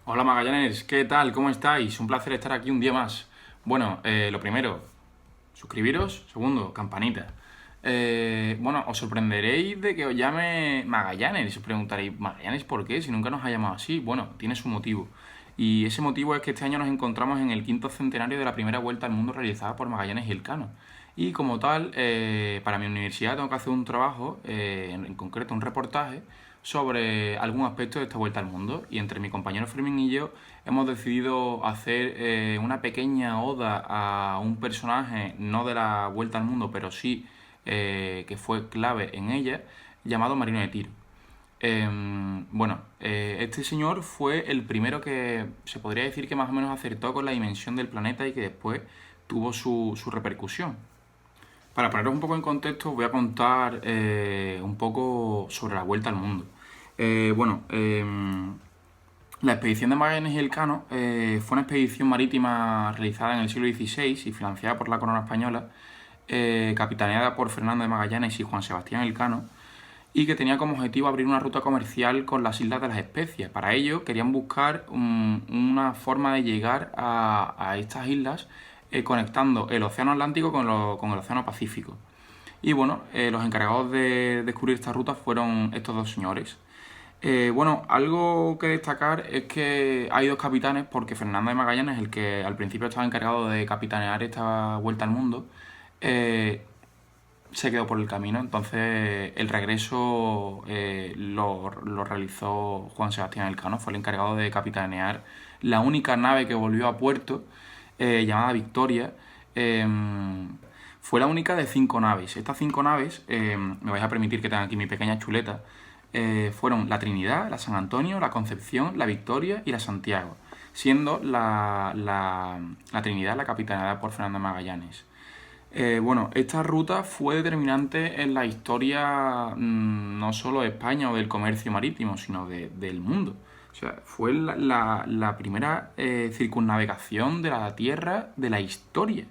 Hola Magallanes, ¿qué tal? ¿Cómo estáis? Un placer estar aquí un día más. Bueno, lo primero, suscribiros. Segundo, campanita. Bueno, os sorprenderéis de que os llame Magallanes y os preguntaréis, ¿Magallanes por qué? Si nunca nos ha llamado así. Bueno, tiene su motivo. Y ese motivo es que este año nos encontramos en el quinto centenario de la primera vuelta al mundo realizada por Magallanes y Elcano. Y como tal, para mi universidad tengo que hacer un trabajo, en concreto un reportaje, sobre algún aspecto de esta vuelta al mundo. Y entre mi compañero Fermín y yo hemos decidido hacer una pequeña oda a un personaje, no de la vuelta al mundo, pero sí que fue clave en ella, llamado Marino de Tiro. Este señor fue el primero que se podría decir que más o menos acertó con la dimensión del planeta y que después tuvo su repercusión. Para poneros un poco en contexto, os voy a contar un poco sobre la vuelta al mundo. Eh, bueno, eh, la expedición de Magallanes y Elcano fue una expedición marítima realizada en el siglo XVI y financiada por la corona española, capitaneada por Fernando de Magallanes y Juan Sebastián Elcano, y que tenía como objetivo abrir una ruta comercial con las Islas de las Especias. Para ello querían buscar una forma de llegar a estas islas conectando el Océano Atlántico con el Océano Pacífico. Y bueno, los encargados de descubrir esta ruta fueron estos dos señores. Algo que destacar es que hay dos capitanes, porque Fernando de Magallanes, el que al principio estaba encargado de capitanear esta vuelta al mundo, eh, se quedó por el camino. Entonces el regreso lo realizó Juan Sebastián Elcano, fue el encargado de capitanear la única nave que volvió a puerto, llamada Victoria. eh, Fue la única de 5 naves. Estas 5 naves, me vais a permitir que tenga aquí mi pequeña chuleta, fueron la Trinidad, la San Antonio, la Concepción, la Victoria y la Santiago, siendo la Trinidad la capitaneada por Fernando Magallanes. Esta ruta fue determinante en la historia, no solo de España o del comercio marítimo, sino del mundo. O sea, fue la primera circunnavegación de la Tierra de la historia.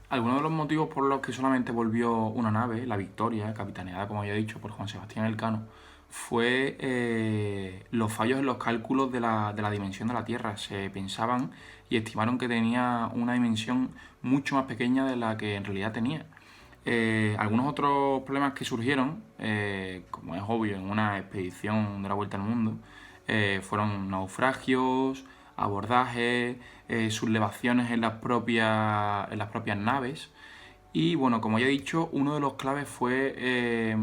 Algunos de los motivos por los que solamente volvió una nave, la Victoria, capitaneada, como ya he dicho, por Juan Sebastián Elcano, fue los fallos en los cálculos de la dimensión de la Tierra. Se pensaban y estimaron que tenía una dimensión mucho más pequeña de la que en realidad tenía. Algunos otros problemas que surgieron, como es obvio en una expedición de la Vuelta al Mundo, fueron naufragios, abordajes, sublevaciones en las propias naves. Y bueno, como ya he dicho, uno de los claves fue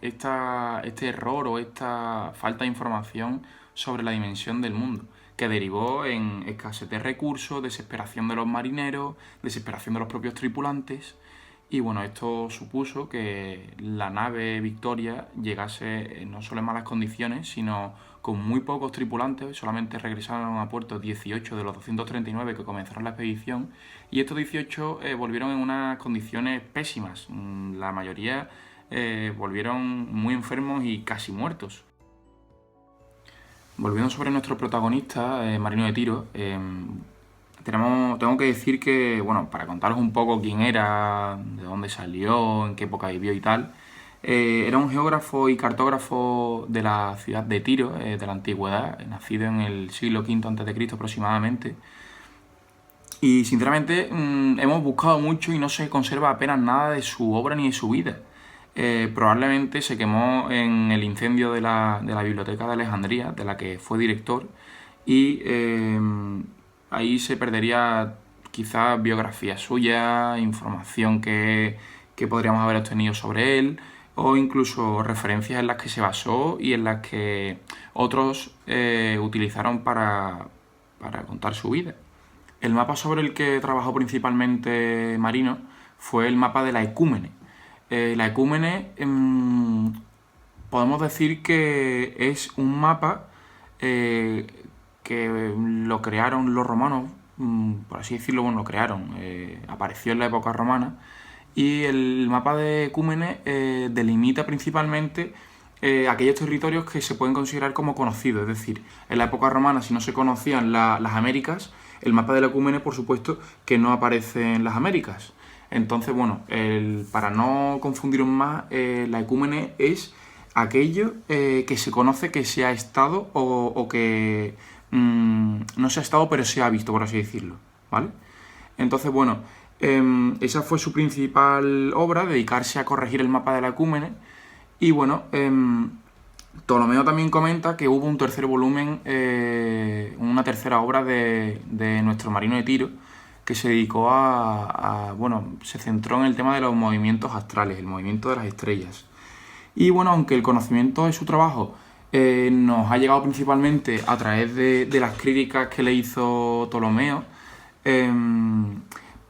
este error o esta falta de información sobre la dimensión del mundo, que derivó en escasez de recursos, desesperación de los marineros, desesperación de los propios tripulantes. Y bueno, esto supuso que la nave Victoria llegase no solo en malas condiciones, sino con muy pocos tripulantes. Solamente regresaron a puerto 18 de los 239 que comenzaron la expedición, y estos 18 volvieron en unas condiciones pésimas. La mayoría volvieron muy enfermos y casi muertos. Volviendo sobre nuestro protagonista, Marino de Tiro, tengo que decir que, bueno, para contaros un poco quién era, de dónde salió, en qué época vivió y tal, era un geógrafo y cartógrafo de la ciudad de Tiro, de la antigüedad, nacido en el siglo V a.C. aproximadamente. Y sinceramente hemos buscado mucho y no se conserva apenas nada de su obra ni de su vida. Probablemente se quemó en el incendio de la Biblioteca de Alejandría, de la que fue director, y ahí se perdería quizás biografía suya, información que podríamos haber obtenido sobre él, o incluso referencias en las que se basó y en las que otros utilizaron para contar su vida. El mapa sobre el que trabajó principalmente Marino fue el mapa de la Ecúmene. La Ecúmene, podemos decir que es un mapa eh, que lo crearon los romanos, por así decirlo. Bueno, lo crearon, apareció en la época romana, y el mapa de Ecúmenes delimita principalmente aquellos territorios que se pueden considerar como conocidos. Es decir, en la época romana, si no se conocían las Américas, el mapa de la Ecúmenes, por supuesto, que no aparece en las Américas. Entonces, bueno, para no confundir más, la Ecúmenes es aquello que se conoce que se ha estado o que no se ha estado, pero se ha visto, por así decirlo, ¿vale? Entonces, bueno, esa fue su principal obra, dedicarse a corregir el mapa de la Ecúmene. Y bueno, Ptolomeo también comenta que hubo un tercer volumen, una tercera obra de nuestro Marino de Tiro, que se dedicó bueno, se centró en el tema de los movimientos astrales, el movimiento de las estrellas. Y bueno, aunque el conocimiento de su trabajo nos ha llegado principalmente a través de las críticas que le hizo Ptolomeo,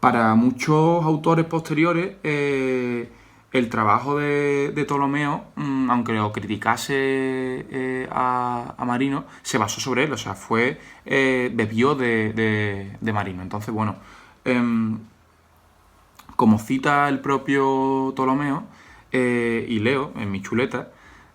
para muchos autores posteriores, el trabajo de Ptolomeo, aunque lo criticase a Marino, se basó sobre él, o sea, bebió de Marino. Entonces, bueno, como cita el propio Ptolomeo, y leo en mi chuleta,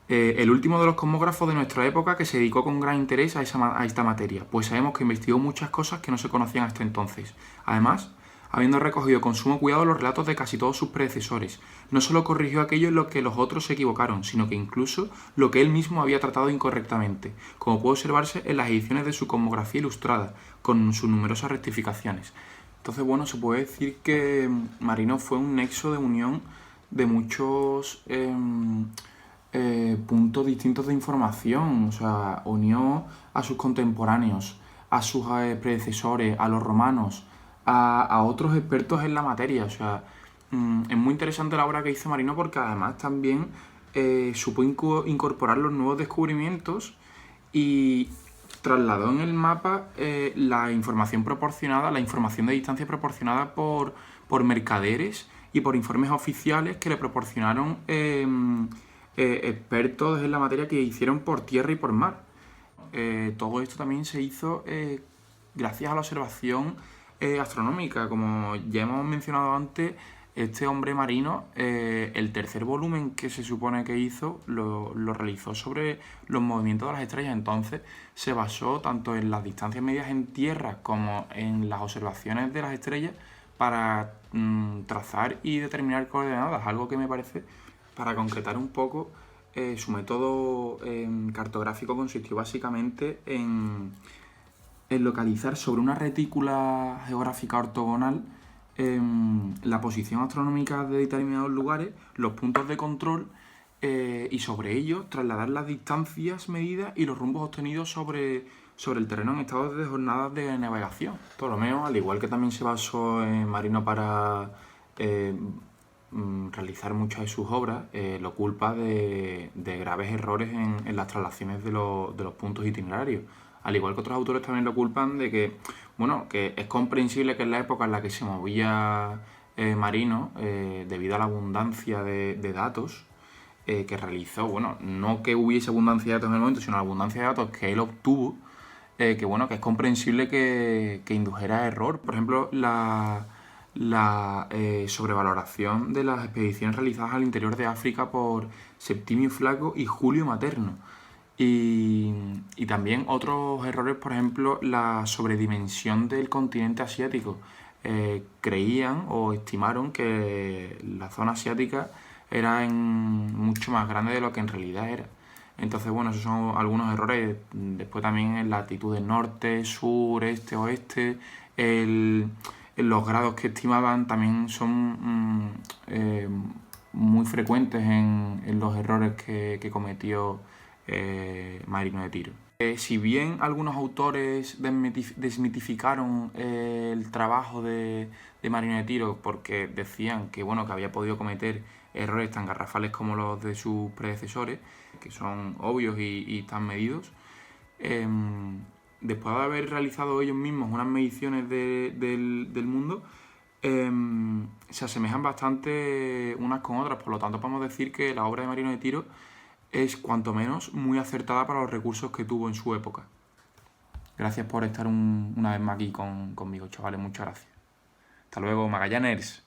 el último de los cosmógrafos de nuestra época que se dedicó con gran interés a esta materia, pues sabemos que investigó muchas cosas que no se conocían hasta entonces. Además, habiendo recogido con sumo cuidado los relatos de casi todos sus predecesores, no solo corrigió aquello en lo que los otros se equivocaron, sino que incluso lo que él mismo había tratado incorrectamente, como puede observarse en las ediciones de su cosmografía ilustrada, con sus numerosas rectificaciones. Entonces, bueno, se puede decir que Marino fue un nexo de unión de muchos puntos distintos de información. O sea, unió a sus contemporáneos, a sus predecesores, a los romanos, a otros expertos en la materia. O sea, es muy interesante la obra que hizo Marino porque además también supo incorporar los nuevos descubrimientos y trasladó en el mapa la información proporcionada, la información de distancia proporcionada por mercaderes y por informes oficiales que le proporcionaron expertos en la materia que hicieron por tierra y por mar. Todo esto también se hizo gracias a la observación astronómica. Como ya hemos mencionado antes, este hombre marino, el tercer volumen que se supone que hizo, lo realizó sobre los movimientos de las estrellas. Entonces se basó tanto en las distancias medias en tierra como en las observaciones de las estrellas para trazar y determinar coordenadas, algo que me parece, para concretar un poco, su método cartográfico consistió básicamente en localizar sobre una retícula geográfica ortogonal la posición astronómica de determinados lugares, los puntos de control, y sobre ellos trasladar las distancias medidas y los rumbos obtenidos sobre el terreno en estado de jornadas de navegación. Ptolomeo, al igual que también se basó en Marino para realizar muchas de sus obras, lo culpa de graves errores en las traslaciones de los puntos itinerarios. Al igual que otros autores también lo culpan de que, bueno, que es comprensible que en la época en la que se movía Marino, debido a la abundancia de datos que realizó, bueno, no que hubiese abundancia de datos en el momento, sino la abundancia de datos que él obtuvo, que bueno, que es comprensible que indujera a error. Por ejemplo, la sobrevaloración de las expediciones realizadas al interior de África por Septimio Flaco y Julio Materno. Y también otros errores, por ejemplo, la sobredimensión del continente asiático. Creían o estimaron que la zona asiática era mucho más grande de lo que en realidad era. Entonces, bueno, esos son algunos errores. Después también en latitudes norte, sur, este, oeste, los grados que estimaban también son muy frecuentes en los errores que cometió Marino de Tiro. Si bien algunos autores desmitificaron el trabajo de Marino de Tiro porque decían que, bueno, que había podido cometer errores tan garrafales como los de sus predecesores, que son obvios y tan medidos, después de haber realizado ellos mismos unas mediciones del mundo, se asemejan bastante unas con otras. Por lo tanto, podemos decir que la obra de Marino de Tiro es, cuanto menos, muy acertada para los recursos que tuvo en su época. Gracias por estar una vez más aquí conmigo, chavales. Muchas gracias. Hasta luego, Magallaners.